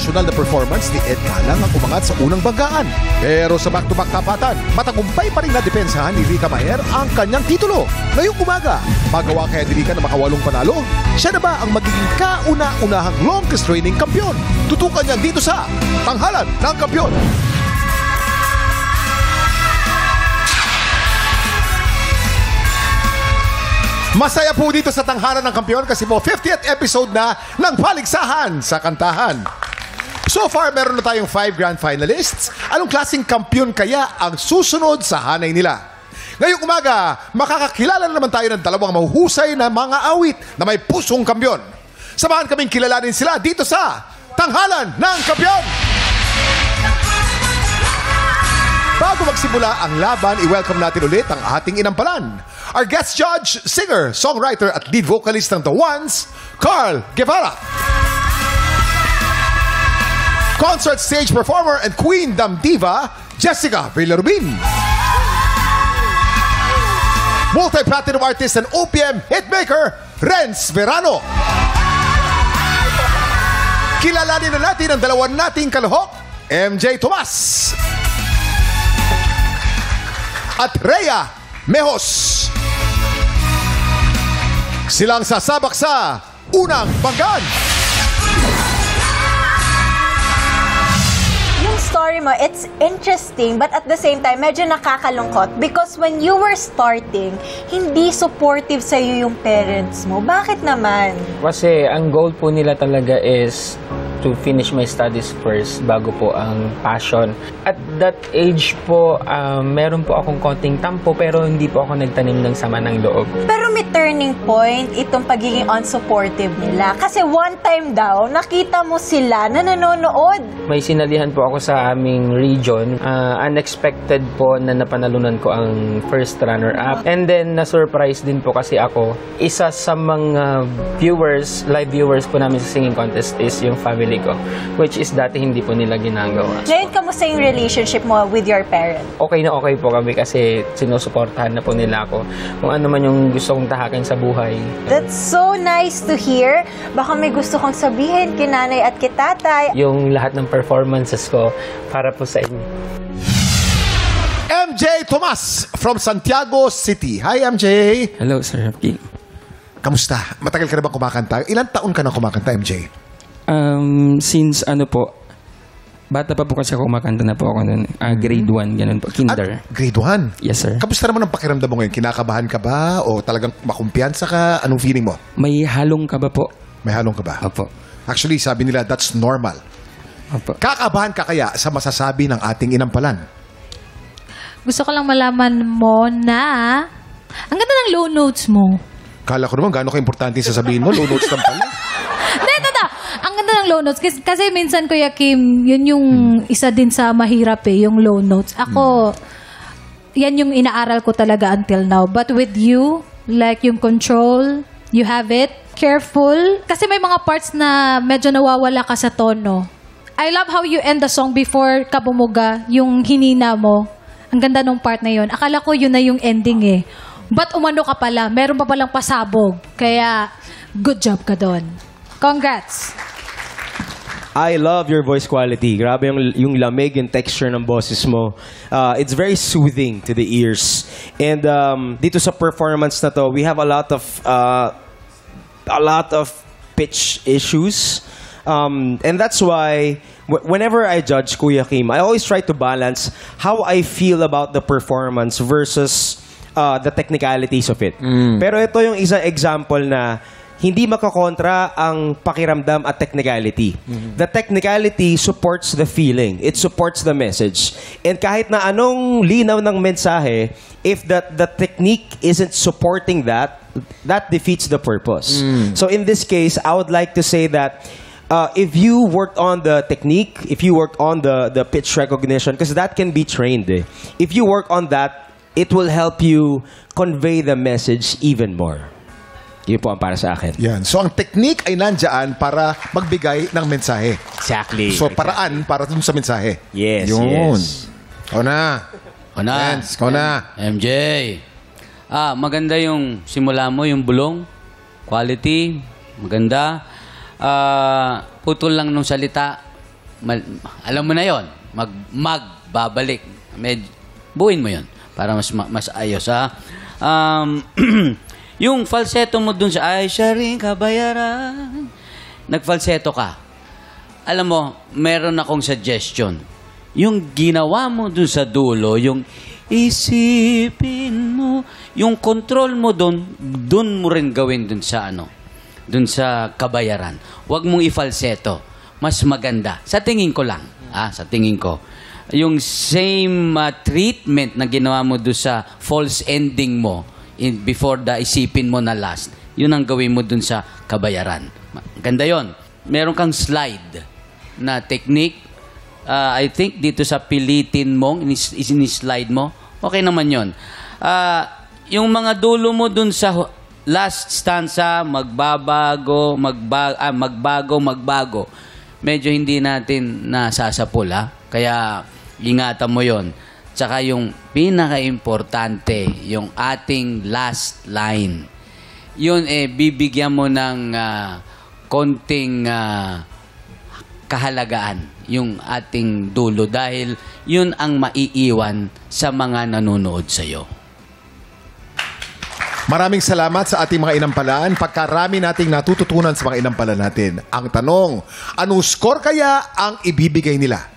professional na performance ni Ed Galang ang umangat sa unang banggaan. Pero sa back-to-back tapatan, matagumpay pa rin na depensahan ni Rica Maher ang kanyang titulo. Ngayong umaga, magawa kaya ni Rica na makawalong panalo? Siya na ba ang magiging kauna-unahang longest reigning kampiyon? Tutukan niya dito sa Tanghalan ng Kampiyon. Masaya po dito sa Tanghalan ng Kampiyon kasi po 50th episode na ng Paligsahan sa Kantahan. So far, meron na tayong 5 grand finalists. Anong klaseng kampiyon kaya ang susunod sa hanay nila? Ngayong umaga, makakakilala naman tayo ng dalawang mahuhusay na mga awit na may pusong kampiyon. Samahan kaming kilalanin sila dito sa Tanghalan ng Kampiyon! Bago magsimula ang laban, i-welcome natin ulit ang ating inampalan. Our guest judge, singer, songwriter at lead vocalist ng The Ones, Carl Guevara. Concert stage performer and Queendom diva, Jessica Villarubin. Multi-platinum artist and OPM hitmaker, Renz Verano. Kilalanin na natin ang dalawa nating kalahok, MJ Tomas at Rhea Mejos. Silang sasabak sa unang banggaan. Yung story mo, it's interesting but at the same time, medyo nakakalungkot because when you were starting, hindi supportive sa'yo yung parents mo. Bakit naman? Kasi ang goal po nila talaga is to finish my studies first bago po ang passion. At that age po, meron po akong konting tampo pero hindi po ako nagtanim ng sama ng loob. Pero may turning point itong pagiging unsupportive nila. Kasi one time daw, nakita mo sila na nanonood. May sinalihan po ako sa aming region. Unexpected po na napanalunan ko ang first runner-up. And then, na-surprise din po kasi ako. Isa sa mga viewers, live viewers po namin sa singing contest is yung family ko, which is dati hindi po nila ginagawa. Ngayon, kamusta yung relationship mo with your parents? Okay na okay po kami kasi sinusuportahan na po nila ako. Kung ano man yung gusto kong tahakin sa buhay. That's so nice to hear. Baka may gusto kong sabihin kay nanay at kay tatay. Yung lahat ng performances ko para po sa inyo. MJ Tomas from Santiago City. Hi, MJ. Hello, Sir Happy. Kamusta? Matagal ka na ba kumakanta? Ilang taon ka na kumakanta, MJ? Since ano po, bata pa po kasi ako kumakanta na po ako noon. Grade 1, ganun po. Kinder. Grade 1? Yes, sir. Kamusta naman ang pakiramdam mo ngayon? Kinakabahan ka ba? O talagang makumpiyansa ka? Anong feeling mo? May halong ka ba po? May halong ka ba? Opo. Actually, sabi nila, that's normal. Opo. Kakabahan ka kaya sa masasabi ng ating inampalan? Gusto ko lang malaman mo na ang ganda ng low notes mo. Kala ko naman, gaano ka-importante yung sasabihin mo? Low notes lang pala. Ang ganda ng low notes. Kasi minsan, Kuya Kim, yun yung isa din sa mahirap yung low notes. Ako, yan yung inaaral ko talaga until now. But with you, like yung control, you have it. Careful. Kasi may mga parts na medyo nawawala ka sa tono. I love how you end the song before ka bumuga, yung hinina mo. Ang ganda nung part na yun. Akala ko yun na yung ending eh. But umano ka pala. Meron pa palang pasabog. Kaya, good job ka doon. Congrats! I love your voice quality. Grabe yung lamig, yung texture ng boses mo. It's very soothing to the ears. And dito sa performance na to, we have a lot of pitch issues. And that's why whenever I judge Kuya Kim, I always try to balance how I feel about the performance versus the technicalities of it. Pero ito yung isang example na hindi makakontra ang pakiramdam at technicality. The technicality supports the feeling. It supports the message. And kahit na anong linaw ng mensahe, if the technique isn't supporting that defeats the purpose. So in this case, I would like to say that if you worked on the technique, if you worked on the pitch recognition, because that can be trained. If you work on that, it will help you convey the message even more. Yun po ang para sa akin. Yan. So, ang technique ay nandyan para magbigay ng mensahe. Exactly. So, paraan para dun sa mensahe. Yes, Yun. yes. O na. Renz, o na. MJ. Maganda yung simula mo, yung bulong. Quality, maganda. Putol lang nung salita. alam mo na yon, magbabalik. Buuin mo yon para mas ayos, ha? Yung falsetto mo dun sa ay siya rin kabayaran, nagfalsetto ka. Alam mo, meron akong suggestion. Yung ginawa mo dun sa dulo, yung isipin mo, yung control mo dun mo rin gawin dun sa kabayaran. Huwag mong i-falsetto. Mas maganda. Sa tingin ko lang. Sa tingin ko. Yung same treatment na ginawa mo dun sa false ending mo before the isipin mo na last, yun ang gawin mo dun sa kabayaran. Ganda yon. Meron kang slide na technique. I think dito sa pilitin mo, ini-slide mo, okay naman yon. Yung mga dulo mo dun sa last stanza, magbago. Medyo hindi natin nasasapul, ha? Kaya ingatan mo yon. Tsaka yung pinaka-importante, yung ating last line. Yun bibigyan mo ng konting kahalagaan yung ating dulo dahil yun ang maiiwan sa mga nanonood sa'yo. Maraming salamat sa ating mga inampalaan. Pagkarami nating natututunan sa mga inampalaan natin. Ang tanong, anong score kaya ang ibibigay nila?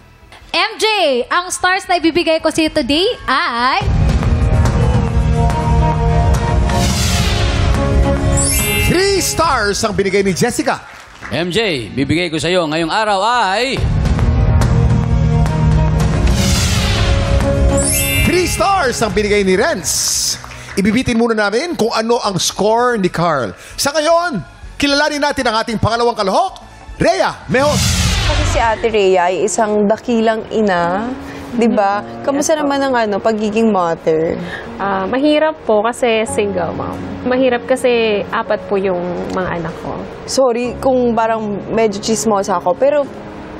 MJ, ang stars na ibibigay ko sa'yo today ay... 3 stars ang binigay ni Jessica. MJ, bibigay ko sa'yo ngayong araw ay... 3 stars ang binigay ni Renz. Ibibitin muna namin kung ano ang score ni Carl. Sa ngayon, kilalanin natin ang ating pangalawang kalahok, Rhea Mejos. Kasi si Ate Rhea ay isang dakilang ina, di ba? Kamusta naman ang pagiging mother? Mahirap po kasi single mom. Mahirap kasi 4 po yung mga anak ko. Sorry kung parang medyo chismosa ako, pero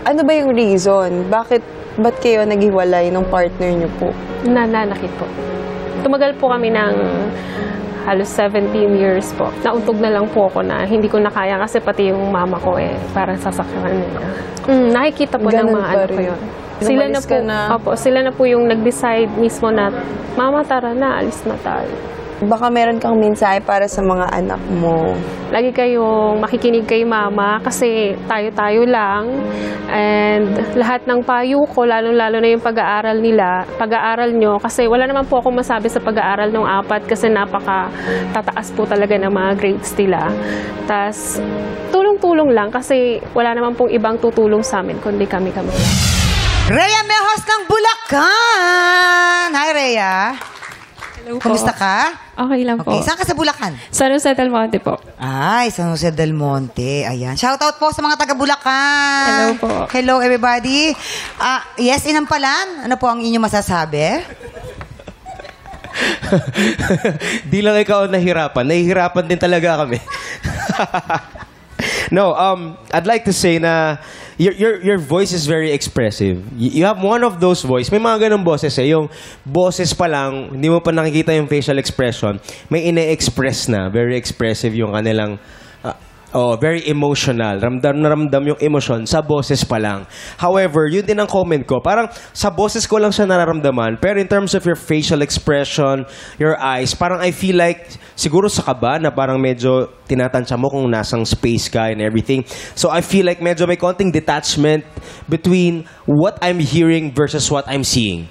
ano ba yung reason? Ba't kayo naghiwalay ng partner niyo po? Nananakit po. Tumagal po kami ng halos 17 years po. Nauntog na lang po ako na hindi ko na kaya kasi pati yung mama ko parang sasakyan nila. Nakikita po ng mga anak ko yun. Sila na po yung nag-decide mismo na, Mama, tara na, alis na tayo. Baka meron kang mensahe para sa mga anak mo. Lagi kayong makikinig kay Mama kasi tayo-tayo lang. And lahat ng payo ko, lalo-lalo na yung pag-aaral nyo. Kasi wala naman po akong masabi sa pag-aaral ng 4 kasi napaka-tataas po talaga ng mga grades nila. Tas tulong-tulong lang kasi wala naman pong ibang tutulong sa amin kundi kami-kami. Rhea Mejos ng Bulacan! Hi, Rhea. Hello po. Kumusta ka? Okay lang po. Okay, saan ka sa Bulacan? San Jose del Monte po. Ay, San Jose del Monte. Ayan. Shoutout po sa mga taga-Bulacan. Hello po. Hello, everybody. Yes, inampalan. Ano po ang inyong masasabi? Di lang ikaw nahihirapan. Nahihirapan din talaga kami. No, I'd like to say na your voice is very expressive. You have one of those voice. May mga ganong boses yung boses pa lang, hindi mo pa nakikita yung facial expression. May ine-express na. Very expressive yung kanilang very emotional. Ramdam na ramdam yung emosyon sa boses pa lang. However, yun din ang comment ko. Parang sa boses ko lang siya nararamdaman. Pero in terms of your facial expression, your eyes, parang I feel like siguro sa kaba na parang medyo tinatansya mo kung nasang space ka and everything. So I feel like medyo may konting detachment between what I'm hearing versus what I'm seeing.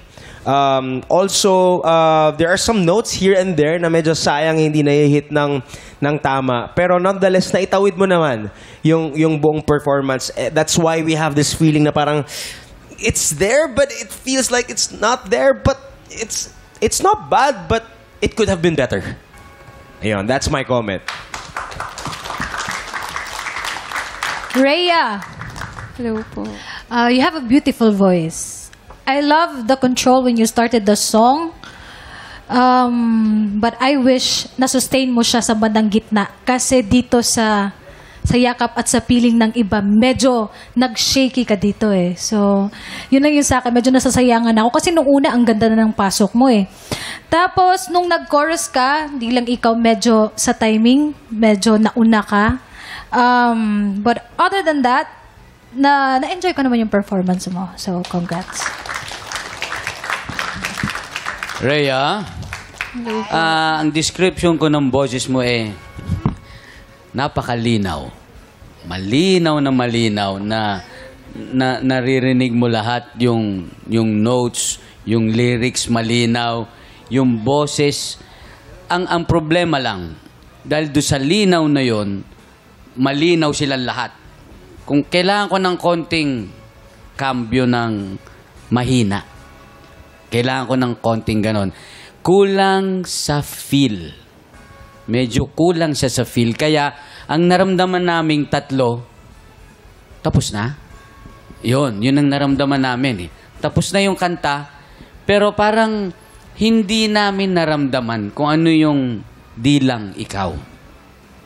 Also, there are some notes here and there na medyo sayang hindi na-hit ng tama. Pero nonetheless, naitawid mo naman yung buong performance. That's why we have this feeling na parang it's there, but it feels like it's not there. But it's not bad, but it could have been better. Ayun, that's my comment. Rhea, Hello po. you have a beautiful voice. I love the control when you started the song. But I wish na-sustain mo siya sa bandang gitna. Kasi dito sa yakap at sa piling ng iba, medyo nag-shaky ka dito eh. So, yun lang yung sa akin. Medyo nasasayangan ako. Kasi nung una, ang ganda na ng pasok mo eh. Tapos, nung nag-chorus ka, di lang ikaw medyo sa timing, medyo nauna ka. But other than that, na-enjoy ko naman yung performance mo. So, congrats. Rhea, ang description ko ng boses mo napakalinaw. Malinaw na naririnig mo lahat yung notes, yung lyrics malinaw, yung boses. Ang problema lang, dahil doon sa linaw na yon, malinaw silang lahat. Kung kailangan ko ng konting cambio ng mahina, kailangan ko ng konting ganon. Kulang sa feel. Medyo kulang siya sa feel. Kaya, ang naramdaman naming tatlo, tapos na. Yun ang naramdaman namin. Tapos na yung kanta, pero parang hindi namin naramdaman kung ano yung di lang ikaw.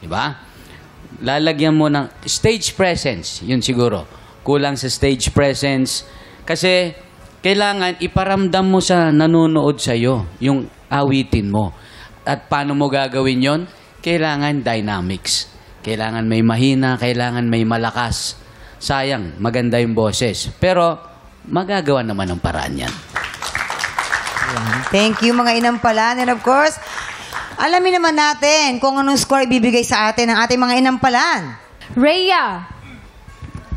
Diba? Lalagyan mo ng stage presence. Yun siguro. Kulang sa stage presence. Kasi, kailangan iparamdam mo sa nanonood sa'yo yung awitin mo. At paano mo gagawin yon? Kailangan dynamics. Kailangan may mahina, kailangan may malakas. Sayang, maganda yung boses. Pero, magagawa naman ng paraan yan. Thank you mga inampalan. And of course, alamin naman natin kung anong score ibibigay sa atin ng ating mga inampalan. Rhea,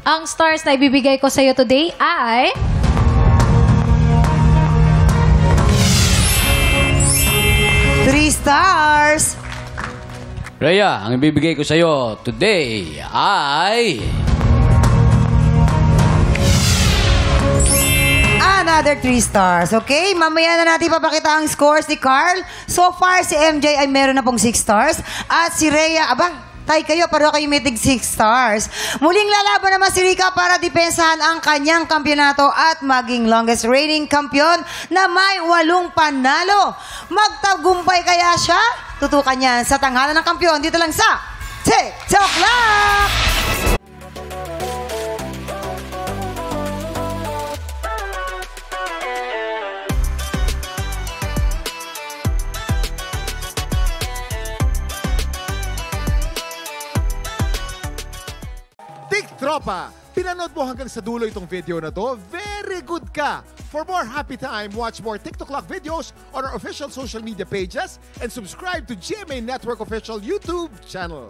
ang stars na ibibigay ko sa'yo today ay... 3 stars. Rhea, ang ibibigay ko sa'yo today ay... Another 3 stars. Okay? Mamaya na natin papakita ang scores ni Carl. So far, si MJ ay meron na pong 6 stars. At si Rhea, tay kayo, pareho kayo may tig 6 stars. Muling lalaban naman si Rica para depensahan ang kanyang kampyonato at maging longest reigning kampiyon na may 8 panalo. Magtagumpay kaya siya? Tutukan niyan sa tanghalan ng kampiyon dito lang sa TikTok Lock! Tropa, pinanood mo hanggang sa dulo itong video na to? Very good ka! For more happy time, watch more TikTok Lock videos on our official social media pages and subscribe to GMA Network official YouTube channel.